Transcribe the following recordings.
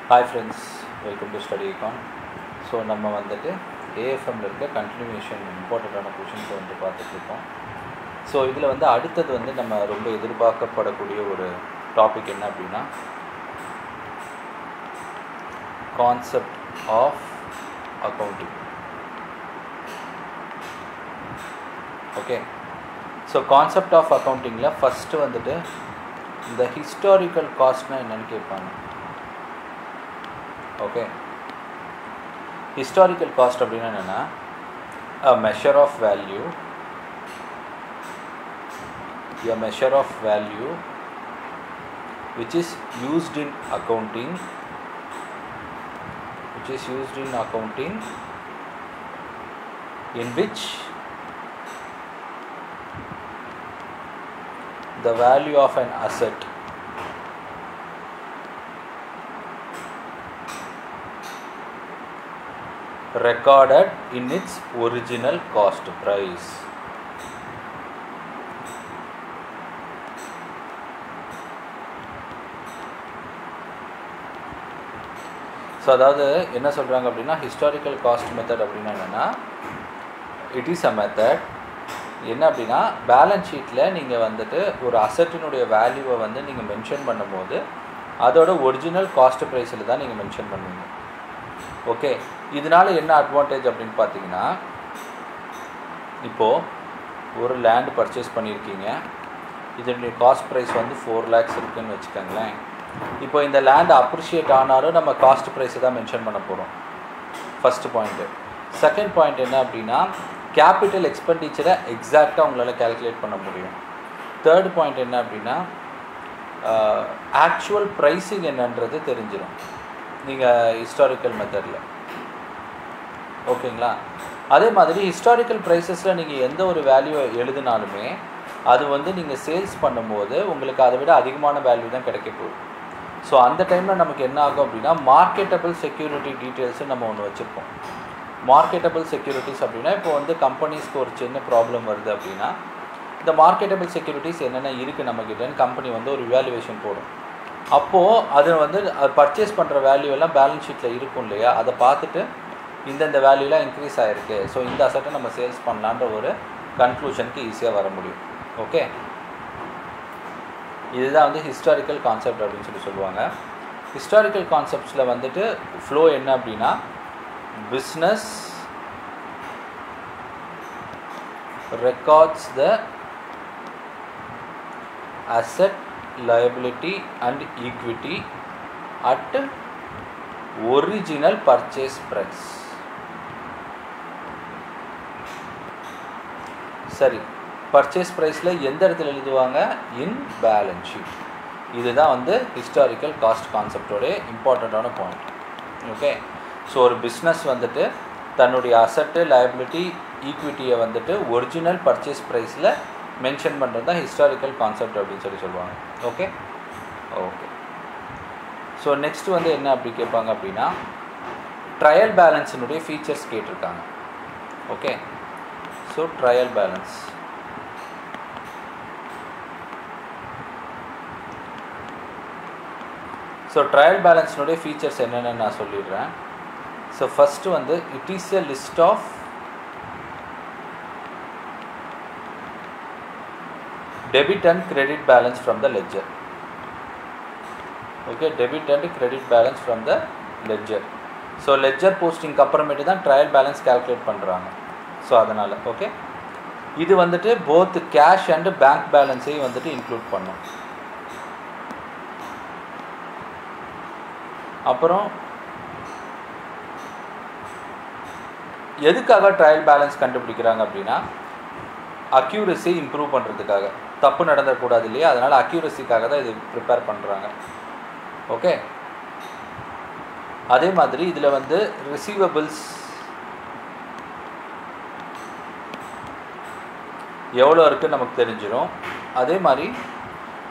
Hi friends, welcome to Study Econ. So நம்ம வந்துட்டு AFMல இருக்க continuation இம்பார்ட்டண்டான கொஷின்ஸ் வந்து பார்த்துட்டு இருக்கோம். ஸோ இதில் வந்து அடுத்தது வந்து நம்ம ரொம்ப எதிர்பார்க்கப்படக்கூடிய ஒரு டாபிக் என்ன அப்படின்னா concept of accounting. Okay, so concept of அக்கௌண்டிங்கில் ஃபஸ்ட்டு வந்துட்டு இந்த ஹிஸ்டாரிக்கல் காஸ்ட்னா என்னென்னு கேட்பாங்க. ஓகே, ஹிஸ்டாரிக்கல் காஸ்ட் அப்படின்னா என்னென்னா a measure of value which is used in accounting in which the value of an asset recorded in its original cost price. So அதாவது என்ன சொல்கிறாங்க அப்படின்னா ஹிஸ்டாரிக்கல் காஸ்ட் மெத்தட் அப்படின்னா என்னென்னா இட் இஸ் அ மெத்தட் என்ன அப்படின்னா பேலன்ஸ் ஷீட்டில் நீங்கள் வந்துட்டு ஒரு அசட்டினுடைய வேல்யூவை வந்து நீங்கள் மென்ஷன் பண்ணும்போது அதோட ஒரிஜினல் காஸ்ட் ப்ரைஸில் தான் நீங்கள் மென்ஷன் பண்ணுவீங்க. ஓகே, இதனால் என்ன அட்வான்டேஜ் அப்படின்னு பார்த்தீங்கன்னா இப்போது ஒரு லேண்டு பர்ச்சேஸ் பண்ணியிருக்கீங்க, இதனுடைய காஸ்ட் ப்ரைஸ் வந்து 4 lakhs இருக்குதுன்னு வச்சுக்கோங்களேன். இப்போ இந்த லேண்ட் அப்ரிஷியேட் ஆனாலும் நம்ம காஸ்ட் ப்ரைஸை தான் மென்ஷன் பண்ண போகிறோம். First point. செகண்ட் பாயிண்ட் என்ன அப்படின்னா கேபிட்டல் எக்ஸ்பெண்டிச்சரை எக்ஸாக்டாக உங்களால் கேல்குலேட் பண்ண முடியும். தேர்ட் பாயிண்ட் என்ன அப்படின்னா ஆக்சுவல் ப்ரைஸிங் என்னன்றது தெரிஞ்சிடும் நீங்கள் ஹிஸ்டாரிக்கல் மெத்தடில். ஓகேங்களா? அதே மாதிரி ஹிஸ்டாரிக்கல் ப்ரைஸஸில் நீங்கள் எந்த ஒரு வேல்யூ எழுதினாலுமே அது வந்து நீங்கள் சேல்ஸ் பண்ணும்போது உங்களுக்கு அதை விட அதிகமான வேல்யூ தான் கிடைக்க போகுது. ஸோ அந்த டைமில் நமக்கு என்ன ஆகும் அப்படின்னா மார்க்கெட்டபிள் செக்யூரிட்டி டீட்டெயில்ஸு நம்ம ஒன்று வச்சுருப்போம். மார்க்கெட்டபிள் செக்யூரிட்டிஸ் அப்படின்னா இப்போ வந்து கம்பெனிஸ்க்கு ஒரு சின்ன ப்ராப்ளம் வருது அப்படின்னா இந்த மார்க்கெட்டபிள் செக்யூரிட்டிஸ் என்னென்ன இருக்குது நம்மக்கிட்டன்னு கம்பெனி வந்து ஒரு இவாலுவேஷன் போடும். அப்போது அது வந்து பர்ச்சேஸ் பண்ணுற வேல்யூ எல்லாம் பேலன்ஸ் ஷீட்டில் இருக்கும் இல்லையா, அதை பார்த்துட்டு இந்தந்த வேல்யூலாம் இன்க்ரீஸ் ஆகிருக்கு, ஸோ இந்த அசட்டை நம்ம சேல்ஸ் பண்ணலான்ற ஒரு கன்க்ளூஷனுக்கு ஈஸியாக வர முடியும். ஓகே, இதுதான் வந்து ஹிஸ்டாரிக்கல் கான்செப்ட் அப்படின்னு சொல்லுவாங்க. ஹிஸ்டாரிக்கல் கான்செப்ட்ஸில் வந்துட்டு ஃப்ளோ என்ன அப்படின்னா business records the asset, liability and equity at original purchase price. சரி, பர்ச்சேஸ் ப்ரைஸில் எந்த இடத்துல எழுதுவாங்க? இன் பேலன்ஸ் ஷீட். இதுதான் வந்து ஹிஸ்டாரிக்கல் காஸ்ட் கான்செப்டோடைய இம்பார்ட்டண்ட்டான பாயிண்ட். ஓகே, ஸோ ஒரு பிஸ்னஸ் வந்துட்டு தன்னுடைய அசட்டு, லைபிலிட்டி, ஈக்விட்டியை வந்துட்டு ஒரிஜினல் பர்ச்சேஸ் ப்ரைஸில் மென்ஷன் பண்ணுறது தான் ஹிஸ்டாரிக்கல் கான்செப்ட் அப்படின்னு சொல்லுவாங்க. ஓகே ஓகே ஸோ நெக்ஸ்ட் வந்து என்ன அப்படி கேட்பாங்க அப்படின்னா ட்ரையல் பேலன்ஸினுடைய ஃபீச்சர்ஸ் கேட்டிருக்காங்க. ஓகே, ஸோ ட்ரையல் பேலன்ஸ் பேலன்ஸினுடைய ஃபீச்சர்ஸ் என்னென்னு நான் சொல்லிடுறேன். ஸோ ஃபஸ்ட்டு வந்து it is a list of debit and credit balance from the ledger. Okay, debit and credit balance from the ledger. So ledger posting அப்புறமேட்டு தான் trial balance calculate பண்ணுறாங்க. So அதனால் okay, இது வந்துட்டு போத் கேஷ் அண்டு பேங்க் பேலன்ஸையும் வந்துட்டு include பண்ணும். அப்புறம் எதுக்காக ட்ரையல் பேலன்ஸ் கண்டுபிடிக்கிறாங்க அப்படின்னா அக்யூரசி இம்ப்ரூவ் பண்ணுறதுக்காக, தப்பு நடந்துடக்கூடாது இல்லையா, அதனால் அக்யூரசிக்காக தான் இது ப்ரிப்பேர் பண்ணுறாங்க. ஓகே, அதே மாதிரி இதில் வந்து ரிசீவபிள்ஸ் எவ்வளோ இருக்குன்னு நமக்கு தெரிஞ்சிடும். அதே மாதிரி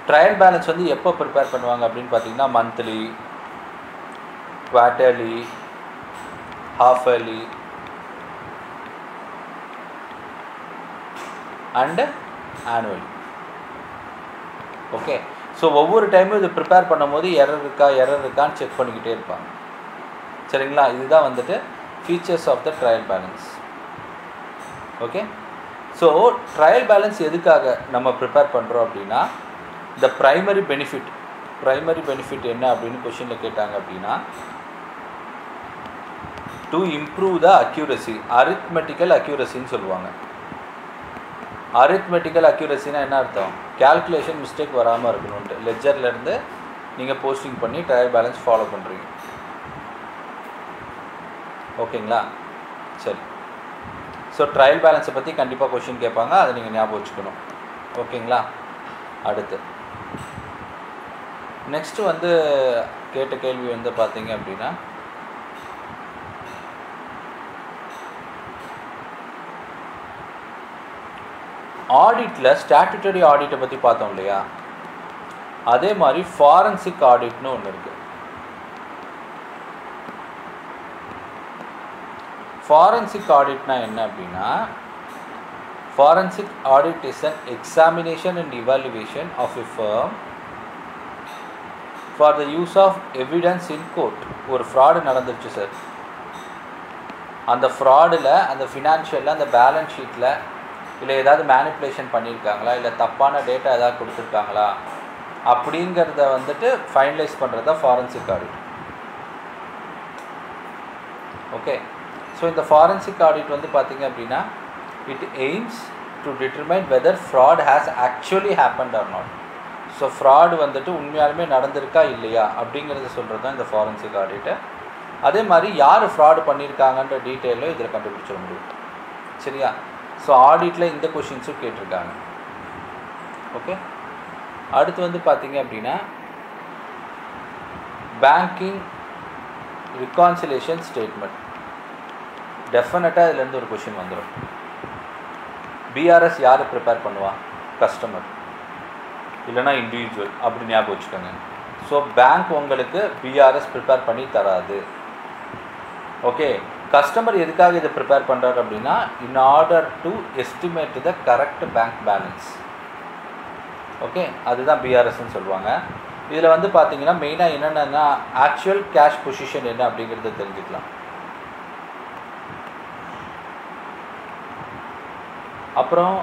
ட்ரையல் பேலன்ஸ் வந்து எப்போ ப்ரிப்பேர் பண்ணுவாங்க அப்படின்னு பார்த்தீங்கன்னா monthly, quarterly, half yearly and annually. Okay, so so ஒவ்வொரு டைமும் இது ப்ரிப்பேர் பண்ணும்போது எரர் இருக்கான்னு செக் பண்ணிக்கிட்டே இருப்பாங்க. சரிங்களா? இதுதான் வந்துட்டு features of the trial balance. Okay, so trial balance எதுக்காக நம்ம ப்ரிப்பேர் பண்ணுறோம் அப்படின்னா, த ப்ரைமரி பெனிஃபிட் என்ன அப்படின்னு கொஷினில் கேட்டாங்க அப்படின்னா, to improve the accuracy, arithmetical அக்யூரசின்னு சொல்லுவாங்க. அரித்மெட்டிக்கல் அக்யூரசினா என்ன அர்த்தம்? கால்குலேஷன் மிஸ்டேக் வராமல் இருக்கணும்ட்டு லெட்ஜர்லேருந்து நீங்கள் போஸ்டிங் பண்ணி ட்ரையல் பேலன்ஸ் ஃபாலோ பண்ணுறீங்க. ஓகேங்களா? சரி, ஸோ ட்ரையல் பேலன்ஸை பற்றி கண்டிப்பாக கொஷின் கேட்பாங்க, அதை நீங்கள் ஞாபகம் வச்சுக்கணும். ஓகேங்களா? அடுத்து நெக்ஸ்ட்டு வந்து கேட்ட கேள்வி வந்து பார்த்தீங்க அப்படின்னா, ஆடிட்டில் ஸ்டாட்யூட்டரி ஆடிட்டை பற்றி பார்த்தோம் இல்லையா, அதே மாதிரி ஃபாரன்சிக் ஆடிட்னு ஒன்று இருக்குது. ஃபாரன்சிக் ஆடிட்னா என்ன அப்படின்னா, forensic audit is an examination and evaluation of a firm for the use of evidence in court. ஒரு ஃப்ராடு நடந்துருச்சு சார், அந்த ஃப்ராடில் அந்த ஃபினான்ஷியலில் அந்த பேலன்ஸ் ஷீட்டில் இல்லை ஏதாவது மேனிப்புலேஷன் பண்ணியிருக்காங்களா, இல்லை தப்பான டேட்டா ஏதாவது கொடுத்துருக்காங்களா அப்படிங்கிறத வந்துட்டு ஃபைனலைஸ் பண்ணுறது தான் ஃபாரன்சிக் ஆடிட். ஓகே, ஸோ இந்த ஃபாரன்சிக் ஆடிட் வந்து பார்த்திங்க அப்படின்னா, it aims to determine whether fraud has actually happened or not. So fraud வந்துட்டு உண்மையாலுமே நடந்திருக்கா இல்லையா அப்படிங்கிறத சொல்கிறது தான் இந்த ஃபாரன்சிக் ஆடிட்டு. அதே மாதிரி யார் ஃப்ராடு பண்ணியிருக்காங்கன்ற டீட்டெயிலும் இதில் கண்டுபிடிச்சிட முடியும். சரியா? ஸோ ஆடிட்டில் இந்த கொஷின்ஸும் கேட்டிருக்காங்க. ஓகே, அடுத்து வந்து பார்த்திங்க அப்படின்னா, பேங்கிங் ரிகான்சிலேஷன் ஸ்டேட்மெண்ட். டெஃபினட்டாக இதுலேருந்து ஒரு கொஷின் வந்துடும். பிஆர்எஸ் யார் ப்ரிப்பேர் பண்ணுவா? கஸ்டமர், இல்லைனா இண்டிவிஜுவல், அப்படி ஞாபகம் வச்சுக்கோங்க. ஸோ பேங்க் உங்களுக்கு பிஆர்எஸ் ப்ரிப்பேர் பண்ணி தராது. ஓகே, கஸ்டமர் எதுக்காக இதை ப்ரிப்பேர் பண்ணுறாரு அப்படின்னா, in order to estimate the correct bank balance. Okay, அதுதான் பிஆர்எஸ்ன்னு சொல்லுவாங்க. இதில் வந்து பார்த்தீங்கன்னா மெயினாக என்னென்னா, ஆக்சுவல் கேஷ் பொசிஷன் என்ன அப்படிங்கிறத தெரிஞ்சுக்கலாம். அப்புறம்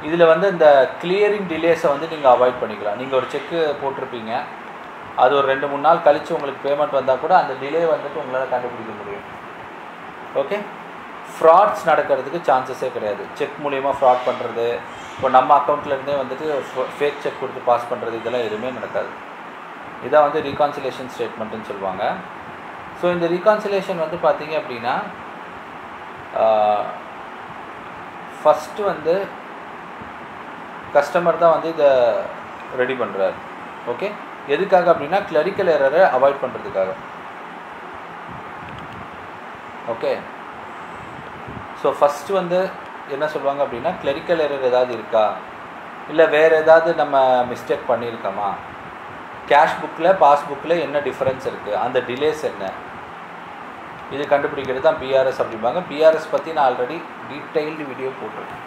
இதில் வந்து இந்த கிளியரிங் டிலேஸை வந்து நீங்கள் அவாய்ட் பண்ணிக்கலாம். நீங்கள் ஒரு செக்கு போட்டிருப்பீங்க, அது ஒரு 2-3 நாள் கழித்து உங்களுக்கு பேமெண்ட் வந்தால் கூட அந்த டிலே வந்துட்டு உங்களால் கண்டுபிடிக்க முடியும். ஓகே, ஃப்ராட்ஸ் நடக்கிறதுக்கு சான்சஸே கிடையாது. செக் மூலிமா ஃப்ராட் பண்ணுறது, இப்போ நம்ம அக்கௌண்ட்லேருந்தே வந்துட்டு ஃபேக் செக் கொடுத்து பாஸ் பண்ணுறது, இதெல்லாம் எதுவுமே நடக்காது. இதான் வந்து ரீகான்சிலேஷன் ஸ்டேட்மெண்ட்டுன்னு சொல்லுவாங்க. ஸோ இந்த ரீகான்சிலேஷன் வந்து பார்த்திங்க அப்படின்னா, ஃபஸ்ட்டு வந்து கஸ்டமர் தான் வந்து இதை ரெடி பண்ணுறாரு. ஓகே, எதுக்காக அப்படின்னா கிளரிக்கல் எரரை அவாய்ட் பண்ணுறதுக்காக. ஓகே, ஸோ ஃபஸ்ட்டு வந்து என்ன சொல்லுவாங்க அப்படின்னா, கிளரிக்கல் எரர் ஏதாவது இருக்கா, இல்லை வேறு ஏதாவது நம்ம மிஸ்டேக் பண்ணியிருக்கோமா, கேஷ் புக்கில் பாஸ்புக்கில் என்ன டிஃப்ரென்ஸ் இருக்குது, அந்த டிலேஸ் என்ன, இது கண்டுபிடிக்கிறது தான் பிஆர்எஸ் அப்படிம்பாங்க. பிஆர்எஸ் பற்றி நான் ஆல்ரெடி டீட்டெயில்டு வீடியோ போட்டிருக்கேன்.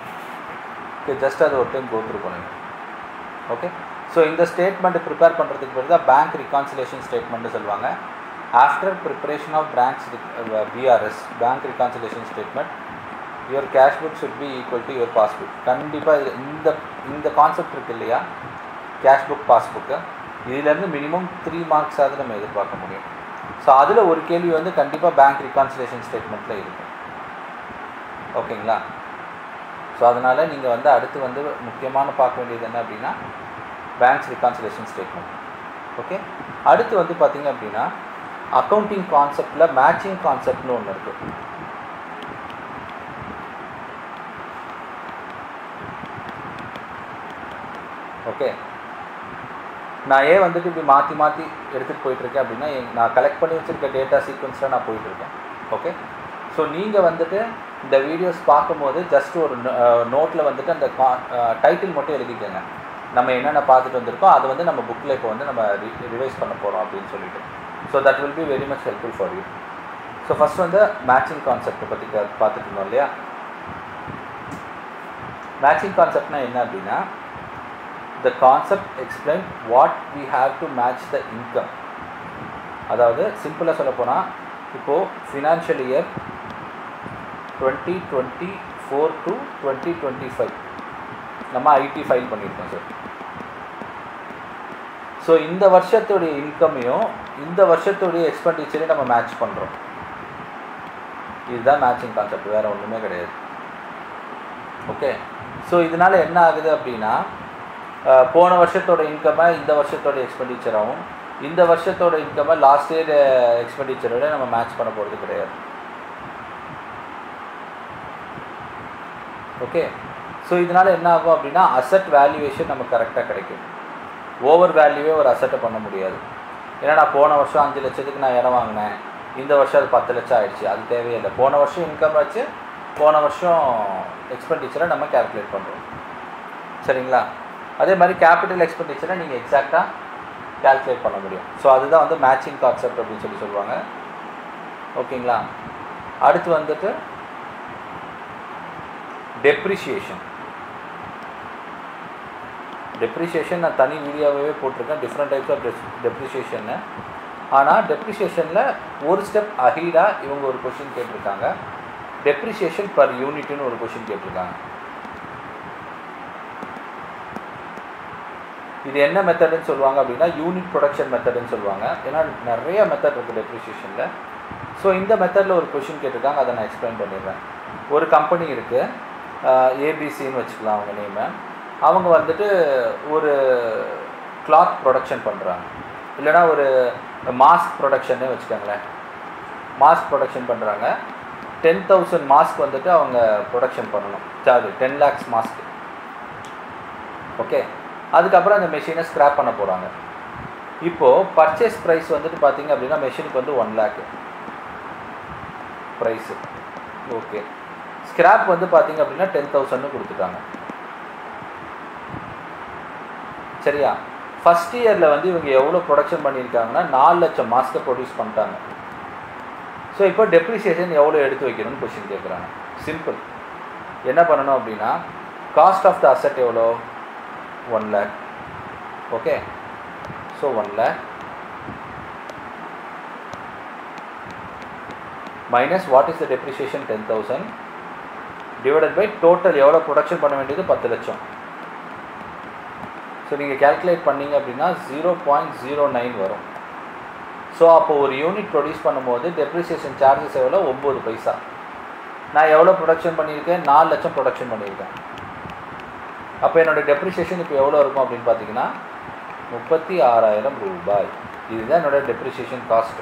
ஓகே, ஜஸ்ட் அது ஒரு டைம் கோத்ரூ பண்ணுங்க. ஓகே, ஸோ இந்த ஸ்டேட்மெண்ட் ப்ரிப்பேர் பண்ணுறதுக்கு பேர் தான் பேங்க் ரிகான்சிலேஷன் ஸ்டேட்மெண்ட்டு சொல்லுவாங்க. After preparation of BRS, bank reconciliation statement, your cash book should be equal to your passbook. கண்டிப்பாக இந்த கான்செப்ட் இருக்குது இல்லையா, கேஷ் புக் பாஸ்புக்கு, இதிலேருந்து மினிமம் 3 மார்க்ஸாவது நம்ம எதிர்பார்க்க முடியும். ஸோ அதில் ஒரு கேள்வி வந்து கண்டிப்பாக பேங்க் ரிகான்சிலேஷன் ஸ்டேட்மெண்ட்டில் இருக்கும். ஓகேங்களா? ஸோ அதனால் நீங்கள் வந்து அடுத்து வந்து முக்கியமான பார்க்க வேண்டியது என்ன அப்படின்னா, பேங்க்ஸ் ரிகான்சிலேஷன் ஸ்டேட்மெண்ட். ஓகே, அடுத்து வந்து பார்த்திங்க அப்படின்னா, அக்கௌண்டிங் கான்செப்டில் மேட்சிங் கான்செப்ட்னு ஒன்று இருக்குது. ஓகே, நான் ஏன் வந்துட்டு இப்படி மாற்றி மாற்றி எடுத்துகிட்டு போயிட்டுருக்கேன் அப்படின்னா, நான் கலெக்ட் பண்ணி வச்சுருக்க டேட்டா சீக்வன்ஸில் நான் போயிட்டுருக்கேன். ஓகே, ஸோ நீங்கள் வந்துட்டு இந்த வீடியோஸ் பார்க்கும்போது ஜஸ்ட் ஒரு நோட்டில் வந்துட்டு அந்த டைட்டில் மட்டும் எழுதிக்கோங்க. நம்ம என்னென்ன பார்த்துட்டு வந்திருக்கோம் அது வந்து நம்ம புக்கில் இப்போ வந்து நம்ம ரிவைஸ் பண்ண போகிறோம் அப்படின்னு சொல்லிட்டு. So that will be very much helpful for you. So first வந்து மேட்சிங் கான்செப்டை பற்றி பார்த்துட்டு இருந்தோம் இல்லையா. மேட்சிங் கான்செப்ட்னா என்ன அப்படின்னா, the concept explain what we have to match the income. அதாவது சிம்பிளாக சொல்ல போனால் இப்போது ஃபினான்ஷியல் இயர் 2024 to 2025 நம்ம ஐடி ஃபைல் பண்ணியிருக்கோம் சார். ஸோ இந்த வருஷத்துடைய இன்கமையும் இந்த வருஷத்துடைய எக்ஸ்பெண்டிச்சரையும் நம்ம மேட்ச் பண்ணுறோம். இதுதான் மேட்சிங் கான்செப்ட், வேறு ஒன்றுமே கிடையாது. ஓகே, ஸோ இதனால் என்ன ஆகுது அப்படின்னா போன வருஷத்தோட இன்கமை இந்த வருஷத்தோட எக்ஸ்பெண்டிச்சராகவும் இந்த வருஷத்தோட இன்கமை லாஸ்ட் இயர் எக்ஸ்பெண்டிச்சரோட நம்ம மேட்ச் பண்ண போகிறது கிடையாது. ஓகே, ஸோ இதனால் என்ன ஆகும் அப்படின்னா அசட் வேல்யூவேஷன் நமக்கு கரெக்டாக கிடைக்கும். ஓவர் வேல்யூவே ஒரு அசட்டை பண்ண முடியாது. ஏன்னா நான் போன வருஷம் 5 லட்சத்துக்கு நான் இடம் வாங்கினேன், இந்த வருஷம் அது 10 லட்சம் ஆகிடுச்சு, அது தேவையில்லை. போன வருஷம் இன்கம் வச்சு போன வருஷம் எக்ஸ்பெண்டிச்சரை நம்ம கேல்குலேட் பண்ணுறோம். சரிங்களா? அதே மாதிரி கேபிட்டல் எக்ஸ்பெண்டிச்சரை நீங்கள் எக்ஸாக்டாக கேல்குலேட் பண்ண முடியும். ஸோ அதுதான் வந்து மேட்சிங் கான்செப்ட் அப்படின்னு சொல்லுவாங்க. ஓகேங்களா? அடுத்து வந்துட்டு டெப்ரிஷியேஷன். டெப்ரிஷியேஷன் நான் தனி வீடியோவே போட்டிருக்கேன், டிஃப்ரெண்ட் டைப்ஸ் ஆஃப் டெப்ரிஷியேஷன்னு. ஆனால் டெப்ரிஷியேஷனில் ஒரு ஸ்டெப் அஹீடாக இவங்க ஒரு கொஷின் கேட்டிருக்காங்க. டெப்ரிஷியேஷன் பர் யூனிட்னு ஒரு கொஷின் கேட்டிருக்காங்க. இது என்ன மெத்தடுன்னு சொல்லுவாங்க அப்படின்னா யூனிட் ப்ரொடக்ஷன் மெத்தடுன்னு சொல்லுவாங்க. ஏன்னா நிறைய மெத்தட் இருக்குது டெப்ரிஷியேஷனில். ஸோ இந்த மெத்தடில் ஒரு கொஷின் கேட்டிருக்காங்க, அதை நான் எக்ஸ்பிளைன் பண்ணிடுறேன். ஒரு கம்பெனி இருக்குது, ஏபிசின்னு வச்சுக்கலாம் அவங்க நேமை. அவங்க வந்துட்டு ஒரு கிளாத் ப்ரொடக்ஷன் பண்ணுறாங்க, இல்லைனா ஒரு மாஸ்க் ப்ரொடக்ஷன்னே வச்சுக்கோங்களேன். மாஸ்க் ப்ரொடக்ஷன் பண்ணுறாங்க. 10,000 மாஸ்க் வந்துட்டு அவங்க ப்ரொடக்ஷன் பண்ணணும், சார்ஜ் 10 lakhs மாஸ்க். ஓகே, அதுக்கப்புறம் அந்த மெஷினை ஸ்க்ராப் பண்ண போகிறாங்க. இப்போது பர்ச்சேஸ் ப்ரைஸ் வந்துட்டு பார்த்திங்க அப்படின்னா மெஷினுக்கு வந்து 1 lakh ப்ரைஸு. ஓகே, ஸ்க்ராப் வந்து பார்த்திங்க அப்படின்னா 10,000 கொடுத்துட்டாங்க. சரியா? ஃபஸ்ட் இயரில் வந்து இவங்க எவ்வளோ ப்ரொடக்ஷன் பண்ணியிருக்காங்கன்னா 4 லட்சம் மாஸ்க்கை ப்ரொடியூஸ் பண்ணிட்டாங்க. ஸோ இப்போ டெப்ரிசியேஷன் எவ்வளோ எடுத்து வைக்கணும்னு கொஸ்டின் கேட்குறாங்க. சிம்பிள், என்ன பண்ணணும் அப்படின்னா காஸ்ட் ஆஃப் த அசட் எவ்வளோ? 1 lakh. Okay, so 1 lakh minus what is the depreciation 10,000 divided by total எவ்வளோ ப்ரொடக்ஷன் பண்ண வேண்டியது 10 லட்சம். ஸோ நீங்கள் கேல்குலேட் பண்ணிங்க அப்படின்னா 0.09 வரும். ஸோ அப்போது ஒரு யூனிட் ப்ரொடியூஸ் பண்ணும்போது டெப்ரிசியேஷன் சார்ஜஸ் எவ்வளோ? 9 பைசா. நான் எவ்வளோ ப்ரொடக்ஷன் பண்ணியிருக்கேன்? 4 லட்சம் ப்ரொடக்ஷன் பண்ணியிருக்கேன். அப்போ என்னோடய டெப்ரிசியேஷன் இப்போ எவ்வளோ இருக்கும் அப்படின்னு பார்த்தீங்கன்னா 36,000 ரூபாய். இதுதான் என்னோடய depreciation cost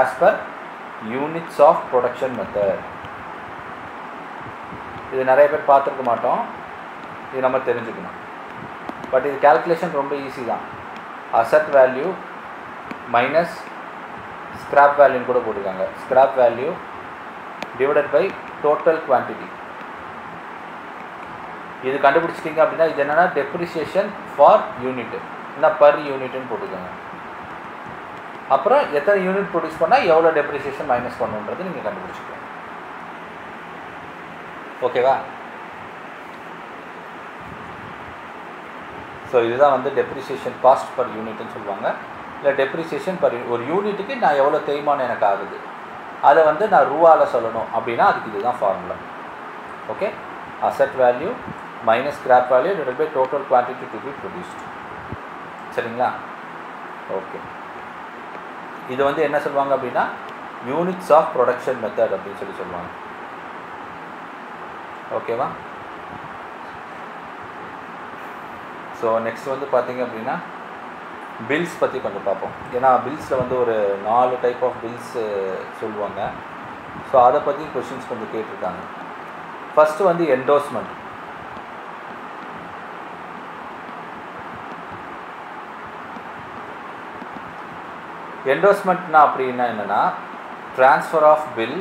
as per units of production method. இது நிறைய பேர் பார்த்துருக்க மாட்டோம், இது நம்ம தெரிஞ்சுக்கணும். பட் இது கேல்குலேஷன் ரொம்ப ஈஸி தான். அசட் வேல்யூ மைனஸ் ஸ்க்ராப் வேல்யூன்னு கூட போட்டுருக்காங்க. Scrap value divided by total quantity. இது கண்டுபிடிச்சிட்டிங்க அப்படின்னா இது என்னென்னா டெப்ரிசியேஷன் ஃபார் யூனிட், என்ன பர் யூனிட்னு போட்டுக்கோங்க. அப்புறம் எத்தனை யூனிட் ப்ரொடியூஸ் பண்ணால் எவ்வளோ டெப்ரிசியேஷன் மைனஸ் பண்ணுன்றது நீங்கள் கண்டுபிடிச்சிக்கலாம். ஓகேவா? ஸோ இதுதான் வந்து டெப்ரிசியேஷன் காஸ்ட் பர் யூனிட்னு சொல்லுவாங்க. இல்லை டெப்ரிசியேஷன் பர் ஒரு யூனிட்டுக்கு நான் எவ்வளோ தேய்மானம் எனக்கு ஆகுது அதை வந்து நான் ரூபாவில் சொல்லணும் அப்படின்னா அதுக்கு இதுதான் formula. Okay, asset value minus scrap value divided by total quantity to be produced. சரிங்களா? ஓகே, இது வந்து என்ன சொல்லுவாங்க அப்படின்னா யூனிட்ஸ் ஆஃப் ப்ரொடக்ஷன் மெத்தட் அப்படின்னு சொல்லுவாங்க. ஓகேவா? ஸோ நெக்ஸ்ட் வந்து பார்த்திங்க அப்படின்னா பில்ஸ் பற்றி கொஞ்சம் பார்ப்போம். ஏன்னா பில்ஸில் வந்து ஒரு 4 டைப் ஆஃப் பில்ஸ் சொல்லுவாங்க. ஸோ அதை பற்றி கொஷின்ஸ் கொஞ்சம் கேட்டிருக்காங்க. ஃபஸ்ட்டு வந்து என்டோஸ்மெண்ட். என்டோஸ்மெண்ட்னா அப்படின்னா என்னென்னா transfer of bill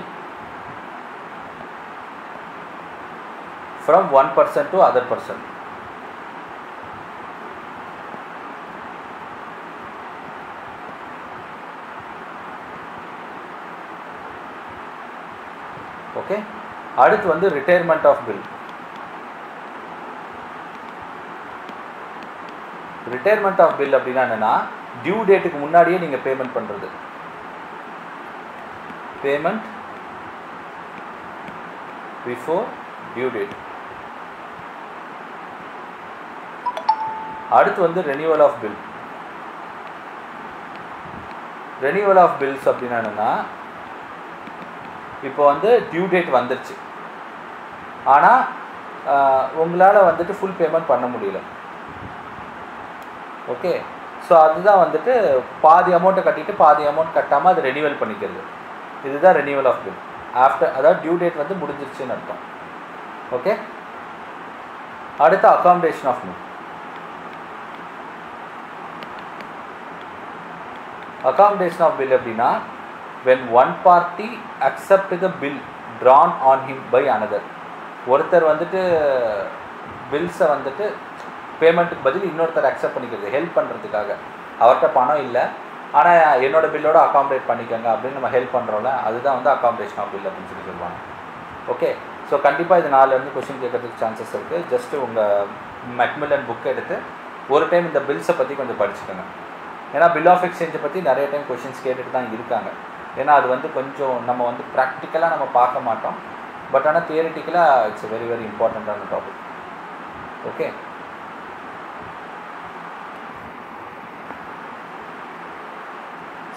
from one person to other person. Okay, அடுத்து வந்து retirement of bill. Retirement of bill அப்படின்னா என்னென்னா டியூ டேட்டுக்கு முன்னாடியே நீங்கள் பேமெண்ட் பண்ணுறது. Payment before due date. அடுத்து வந்து renewal of bill. Renewal of bills அப்படின்னா என்னென்னா இப்போ வந்து டியூ டேட் வந்துருச்சு, ஆனால் உங்களால் வந்துட்டு ஃபுல் பேமெண்ட் பண்ண முடியல. ஓகே, ஸோ அதுதான் வந்துட்டு பாதி அமௌண்ட்டை கட்டிட்டு பாதி அமௌண்ட் கட்டாமல் அது ரெனியூவல் பண்ணிக்கிறது. இதுதான் ரெனியூவல் ஆஃப் பில். ஆஃப்டர், அதாவது டியூ டேட் வந்து முடிஞ்சிருச்சுன்னு அர்த்தம். ஓகே, அடுத்து accommodation of bill. Accommodation of bill அப்படின்னா when one party accept the bill drawn on him by another. ஒருத்தர் வந்துட்டு பில்ஸை வந்துட்டு பேமெண்ட்டுக்கு பதில் இன்னொருத்தர் அக்செப்ட் பண்ணிக்கிறது, ஹெல்ப் பண்ணுறதுக்காக. அவர்கிட்ட பணம் இல்லை, ஆனால் என்னோடய பில்லோட அகாமடேட் பண்ணிக்கோங்க அப்படின்னு நம்ம ஹெல்ப் பண்ணுறோம்ல, அதுதான் வந்து அகாமடேஷன் ஆஃப் பில் அப்படின்னு சொல்லி சொல்லுவாங்க. ஓகே, ஸோ கண்டிப்பாக இது 4 வந்து கொஸ்டின் கேட்கறதுக்கு சான்சஸ் இருக்குது. ஜஸ்ட்டு உங்கள் மெக்மில்லன் புக் எடுத்து ஒரு டைம் இந்த பில்ஸை பற்றி கொஞ்சம் படிச்சுக்கோங்க. ஏன்னா பில் ஆஃப் எக்ஸ்சேஞ்சை பற்றி நிறைய டைம் கொஷின்ஸ் கேட்டுட்டு தான் இருக்காங்க. ஏன்னா அது வந்து கொஞ்சம் நம்ம வந்து ப்ராக்டிக்கலாக நம்ம பார்க்க மாட்டோம், பட் ஆனால் தியரிட்டிக்கலாக இட்ஸ் வெரி வெரி இம்பார்ட்டண்ட்டான டாபிக். ஓகே,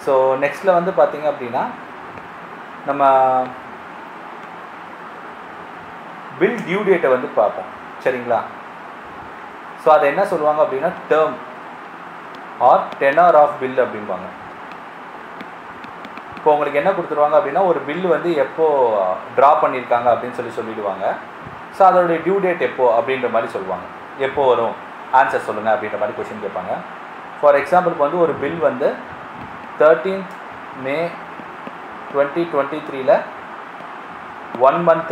ஸோ நெக்ஸ்ட்டில் வந்து பார்த்திங்க அப்படின்னா நம்ம பில் டியூ டேட்டை வந்து பார்ப்போம். சரிங்களா? ஸோ அதை என்ன சொல்லுவாங்க அப்படின்னா term or tenor of bill அப்படிம்பாங்க. இப்போ உங்களுக்கு என்ன கொடுத்துருவாங்க அப்படின்னா ஒரு பில்லு வந்து எப்போ ட்ரா பண்ணியிருக்காங்க அப்படின்னு சொல்லிடுவாங்க. ஸோ அதோடைய டியூ டேட் எப்போ அப்படின்ற மாதிரி சொல்லுவாங்க. எப்போ வரும் ஆன்சர் சொல்லுங்கள் அப்படின்ற மாதிரி கொஷின் கேட்பாங்க. ஃபார் எக்ஸாம்பிளுக்கு வந்து ஒரு பில் வந்து 13th May 2023 1 month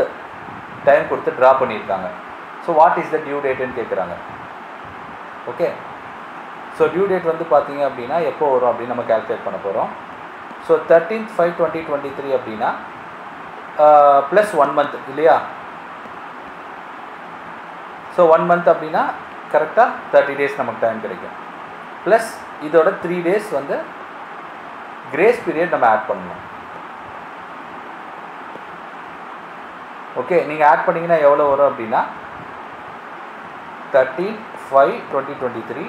டைம் கொடுத்து ட்ரா பண்ணியிருக்காங்க. So what is the due டேட்டுன்னு கேட்குறாங்க. ஓகே, ஸோ டியூ டேட் வந்து பார்த்தீங்க அப்படின்னா எப்போ வரும் அப்படின்னு நம்ம கால்குலேட் பண்ண போகிறோம். ஸோ 13/5/2023 அப்படின்னா ப்ளஸ் 1 month இல்லையா? ஸோ 1 month அப்படின்னா கரெக்டாக 30 days நமக்கு டைம் கிடைக்கும். ப்ளஸ் இதோட 3 days வந்து கிரேஸ் பீரியட் நம்ம ஆட் பண்ணணும். ஓகே, நீங்கள் ஆட் பண்ணிங்கன்னா எவ்வளோ வரும் அப்படின்னா 13/5/2023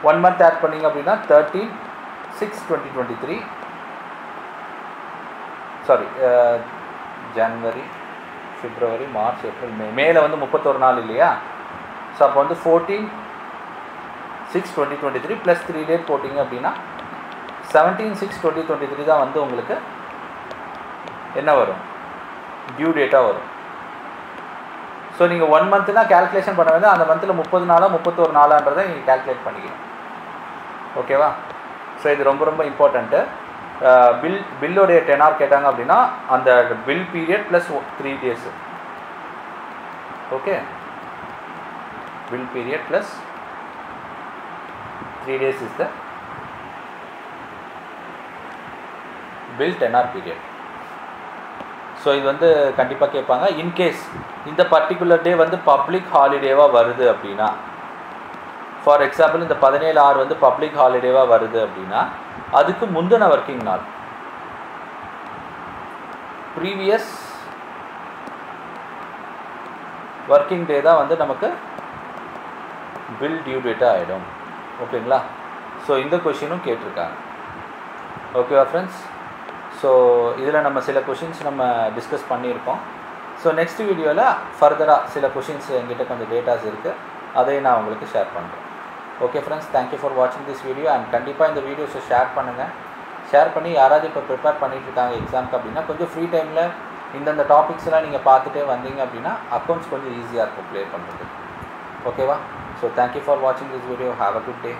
1 month ஆட் பண்ணிங்க அப்படின்னா 13/6/2023 சாரி ஜனவரி, பிப்ரவரி, மார்ச், ஏப்ரல், மேல வந்து 31 நாள் இல்லையா? ஸோ அப்போ வந்து 14/6/2023 ப்ளஸ் 3 டேட் போட்டிங்க அப்படின்னா 17/6/2023 தான் வந்து உங்களுக்கு என்ன வரும்? டியூ டேட்டாக வரும். ஸோ நீங்கள் 1 monthனா கேல்குலேஷன் பண்ண வேண்டாம், அந்த மந்தில் 30 நாளா 31 நாளான்றதை நீங்கள் கேல்குலேட் பண்ணிக்கலாம். ஓகேவா? ஸோ இது ரொம்ப ரொம்ப இம்பார்ட்டண்ட்டு. பில்லோடைய டெனார் கேட்டாங்க அப்படின்னா அந்த bill period plus 3 days. Okay, bill period plus 3 days is the bill டெனார் period. So இது வந்து கண்டிப்பாக கேட்பாங்க. இன்கேஸ் இந்த பர்டிகுலர் டே வந்து பப்ளிக் ஹாலிடேவாக வருது அப்படின்னா, ஃபார் எக்ஸாம்பிள் இந்த 17/6 வந்து பப்ளிக் ஹாலிடேவாக வருது அப்படின்னா அதுக்கு முந்தின ஒர்க்கிங் நாள், ப்ரீவியஸ் ஒர்க்கிங் டே தான் வந்து நமக்கு பில் டியூ டேட்டாக ஆகிடும். ஓகேங்களா? ஸோ இந்த கொஷினும் கேட்டிருக்காங்க. ஓகேவா ஃப்ரெண்ட்ஸ்? ஸோ இதில் நம்ம சில கொஷின்ஸ் நம்ம டிஸ்கஸ் பண்ணியிருக்கோம். ஸோ நெக்ஸ்ட் வீடியோவில் ஃபர்தராக சில கொஷின்ஸ் என்கிட்ட கொஞ்சம் டேட்டாஸ் இருக்குது, அதையும் நான் உங்களுக்கு ஷேர் பண்ணுறேன். ஓகே ஃப்ரெண்ட்ஸ், தேங்க்யூ ஃபார் வாட்சிங் திஸ் வீடியோ. அண்ட் கண்டிப்பாக இந்த வீடியோஸை ஷேர் பண்ணுங்கள். ஷேர் பண்ணி யாராவது இப்போ ப்ரிப்பேர் பண்ணிட்டு இருக்காங்க எக்ஸாமுக்கு அப்படின்னா கொஞ்சம் ஃப்ரீ டைமில் இந்தந்த டாபிக்ஸ்லாம் நீங்கள் பார்த்துட்டே வந்தீங்க அப்படின்னா அக்கௌண்ட்ஸ் கொஞ்சம் ஈஸியாக இருக்கும் ப்ளே பண்ணுறது. ஓகேவா? ஸோ தேங்க்யூ ஃபார் வாட்சிங் this video. Have a good day.